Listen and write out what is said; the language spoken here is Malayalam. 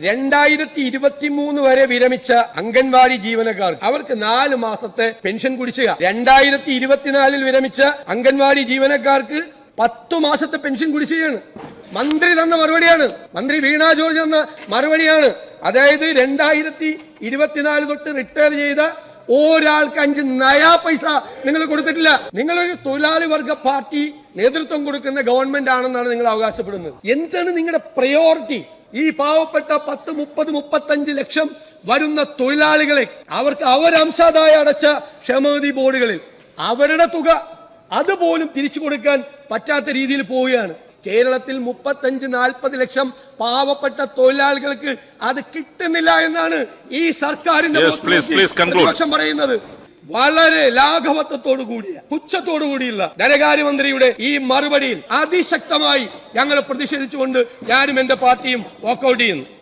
2023 വരെ വിരമിച്ച അംഗൻവാടി ജീവനക്കാർക്ക് അവർക്ക് 4 മാസത്തെ പെൻഷൻ കുടിശ്ശിക. 2024 വിരമിച്ച അംഗൻവാടി ജീവനക്കാർക്ക് 10 മാസത്തെ പെൻഷൻ കുടിശ്ശികയാണ്. മന്ത്രി തന്ന മറുപടിയാണ്, മന്ത്രി വീണ ജോർജ് തന്ന മറുപടിയാണ്. അതായത് 2024 തൊട്ട് റിട്ടയർ ചെയ്ത ഒരാൾക്ക് 5 നയാ പൈസ നിങ്ങൾ കൊടുത്തിട്ടില്ല. നിങ്ങളൊരു തൊഴിലാളി വർഗ പാർട്ടി നേതൃത്വം കൊടുക്കുന്ന ഗവൺമെന്റ് ആണെന്നാണ് നിങ്ങൾ അവകാശപ്പെടുന്നത്. എന്താണ് നിങ്ങളുടെ പ്രയോറിറ്റി? ഈ പാവപ്പെട്ട 10, 30, 35 ലക്ഷം വരുന്ന തൊഴിലാളികളെ അവർക്ക് അവരംശാദായ അടച്ച ക്ഷേമനിധി ബോർഡുകളിൽ അവരുടെ തുക അതുപോലും തിരിച്ചു കൊടുക്കാൻ പറ്റാത്ത രീതിയിൽ പോവുകയാണ്. കേരളത്തിൽ 35-40 ലക്ഷം പാവപ്പെട്ട തൊഴിലാളികൾക്ക് അത് കിട്ടുന്നില്ല എന്നാണ് ഈ സർക്കാരിന്റെ പ്രതിപക്ഷം പറയുന്നത്. വളരെ ലാഘവത്വത്തോടു കൂടിയ പുച്ഛത്തോടു കൂടിയുള്ള ധനകാര്യമന്ത്രിയുടെ ഈ മറുപടിയിൽ അതിശക്തമായി ഞങ്ങൾ പ്രതിഷേധിച്ചുകൊണ്ട് ഞാനും എന്റെ പാർട്ടിയും വാക്കൌട്ട് ചെയ്യുന്നു.